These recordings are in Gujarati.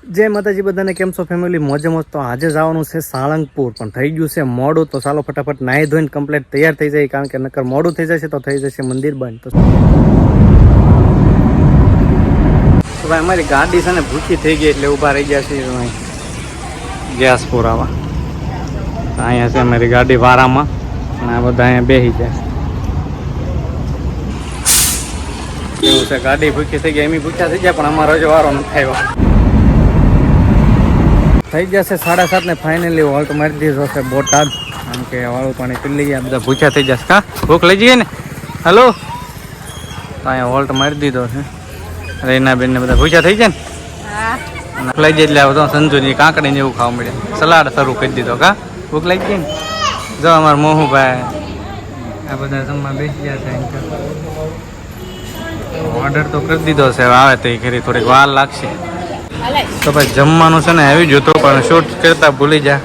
જય માતાજી બધાને, કેમ છો ફેમિલી? મોજે મોજ. તો આજે જવાનું છે સાળંગપુર, પણ થઈ ગયું છે મોડું, તો ચાલો ફટાફટ નાહી ધોઈને કમ્પ્લીટ તૈયાર થઈ જાય, કારણ કે નકર મોડું થઈ જશે તો થઈ જશે મંદિર બંધ. તો ભાઈ અમારી ગાડી છે ને ભૂખી થઈ ગઈ, એટલે ઊભા રહી ગયા છે ગેસ પુરાવા. અહીંયા છે અમારી ગાડી વારામાં, અને આ બધા અહીંયા બેસી જાય. એવું છે, ગાડી ભૂખી થઈ ગઈ, એમ ભૂખ્યા થઈ ગયા, પણ અમારો જ વારો નથી આવ્યો. થઈ જશે 7:30 ને ફાઇનલી હોલ્ટ મારી દીધો છે બોટાદ, કારણ કે વાળું પાણી પી લઈએ, બધા ભૂખ્યા થઈ જશે. કા ભૂખ લઈ જઈએ ને? હલો, તો અહીંયા હોલ્ટ મારી દીધો છે. રેના બેન ને બધા ભૂખ્યા થઈ જાય ને, લઈ જાય એટલે આવો સંજુની કાંકડી ને એવું ખાવા મળે. સલાડ શરૂ કરી દીધો. કા ભૂખ લાગી ગઈ ને? જો અમારા મોહુભાઈ આ બધા જમવા બેસી ગયા છે. ઓર્ડર તો કરી દીધો છે, આવે તો એ ખરી થોડીક વાર લાગશે. તો ભાઈ જમવાનું છે ને આવી જ હતું, પણ શૂટ કરતા ભૂલી જા,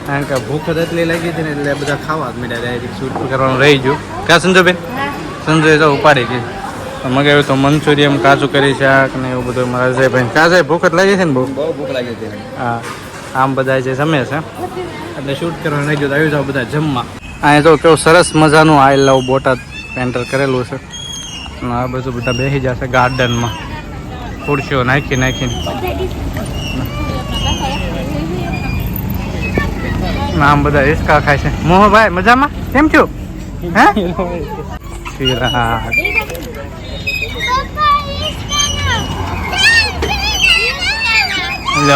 કારણ કે ભૂખ જ એટલી લાગી હતી ને, એટલે બધા ખાવા જ મળ્યા. ડાયરેક્ટ શૂટ કરવાનું રહી ગયું. ક્યાં સંજુબેન? સંજુએ તો ઉપાડી ગઈ. મગાવ્યું તો મંચુરિયમ, કાચું કરી શાક ને એવું બધું. મારા અજયભાઈ કાં સાહેબ ભૂખ જ લાગી છે ને? બહુ ભૂખ લાગી હતી. હા, આમ બધા જે જમે છે એટલે શૂટ કરવાનું રહી ગયું. તો આવી જાવ બધા જમવા. અહીંયા તો કેવું સરસ મજાનું આઈ લવ બોટાદ પેન્ટર કરેલું છે. આ બધું બધા બેસી જશે ગાર્ડનમાં, ખુરશીઓ નાખીને. આમ બધા હિસકા ખાય છે. મોહભાઈ મજામાં? કેમ છો? હે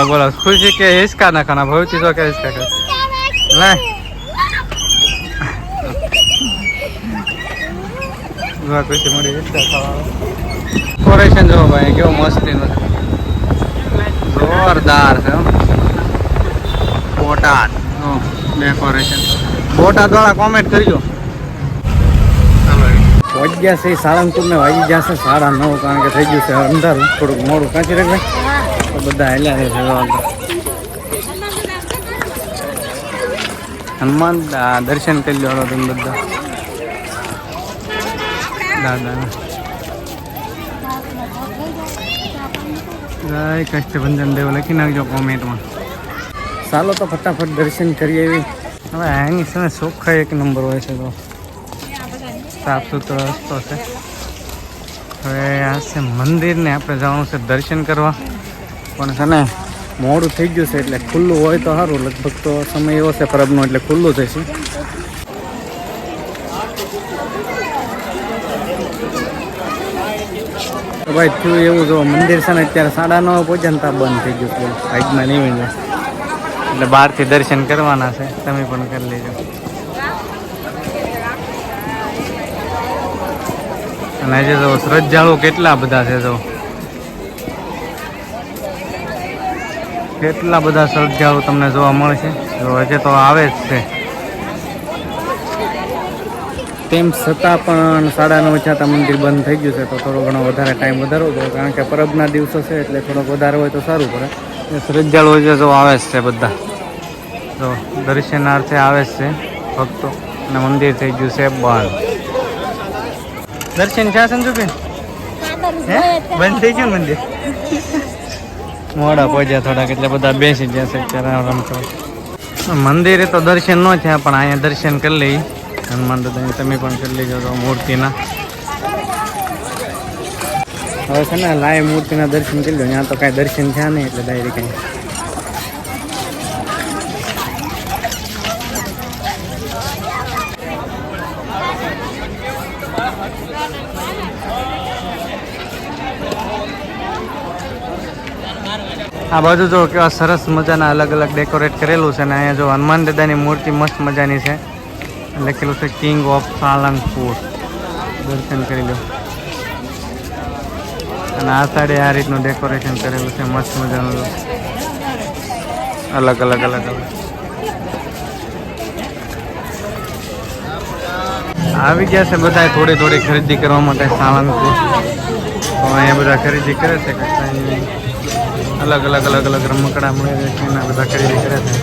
बोलो खुशी के इसका ना खाना, बहुत चीजों का इसका खा खुशी मोड़ी इसका डेकोरेशन जो भाई क्यों मस्ती जोरदार है. बोटाद डेकोरेशन बोटाद वाला कॉमेंट करजो. પહોંચ ગયા છે સાળંગપુર ને વાગી ગયા છે 9:30, કારણ કે થઈ ગયું છે અંધારું, થોડુંક મોડું કાંચી રાખે તો બધા હેલ્યા છે. હનુમાન દર્શન કરી લો તમે બધા દાદાના. જય કષ્ટભંજન દેવ લખી નાખજો કોમેન્ટમાં. ચાલો તો ફટાફટ દર્શન કરીએ. એવી હવે આની છે ને ચોખ્ખા એક નંબર હોય છે, તો સાફ સુથરો રસ્તો છે. હવે આ છે મંદિરને આપણે જવાનું છે દર્શન કરવા, પણ છે ને મોડું થઈ ગયું છે, એટલે ખુલ્લું હોય તો સારું. લગભગ તો સમય એવો છે પરબનો, એટલે ખુલ્લું થશે. તો ભાઈ થયું એવું, જો મંદિર છે ને અત્યારે 9:30 પહોંચ્યા ને ત્યાં બંધ થઈ ગયું છે. સાઈડમાં નહીં હોય એટલે બહારથી દર્શન કરવાના છે, તમે પણ કરી લેજો. અને આજે તો શ્રદ્ધાળુ કેટલા બધા છે, તો કેટલા બધા શ્રદ્ધાળુ તમને જોવા મળશે. જો હજે તો આવે જ છે, તેમ છતાં પણ 9:30 છતાં મંદિર બંધ થઈ ગયું છે. તો થોડો ઘણો વધારે ટાઈમ વધારવો પડે, કારણ કે પરબના દિવસો છે, એટલે થોડોક વધારે હોય તો સારું પડે. શ્રદ્ધાળુ હજે જો આવે જ છે બધા, તો દર્શનાર્થે આવે જ છે ભક્તો, અને મંદિર થઈ ગયું છે બંધ. દર્શન છે સંજુબેન? હે બંધ થઈ ગયું મંદિર? મોડા પહોંચ્યા થોડાક, એટલે બધા બેસી ગયા છે અત્યારે આરામ કરો. મંદિરે તો દર્શન ન થયા, પણ અહીંયા દર્શન કરી લઈ હનુમાન દાદાની. તમે પણ કરી લેજો તો મૂર્તિના. હવે છે ને લાઈવ મૂર્તિના દર્શન કરી લો. ત્યાં તો કાંઈ દર્શન થયા નહીં, એટલે ડાયરેક્ટ કંઈ આ બાજુ જો કેવા સરસ મજાના અલગ અલગ ડેકોરેટ કરેલું છે. ને અહીંયા જો હનુમાન દાદાની મૂર્તિ મસ્ત મજાની છે, લખેલું છે કિંગ ઓફ સાળંગપુર. દર્શન કરી લો. અને આ સાઈડે આ રીતનું ડેકોરેશન કરેલું છે મસ્ત મજાનું, અલગ અલગ આવી ગયા છે બધા થોડી થોડી ખરીદી કરવા માટે સાળંગપુર. તો અહીંયા બધા ખરીદી કરે છે, અલગ અલગ રમકડા મળે છે, એના બધા ખરીદી કરે છે.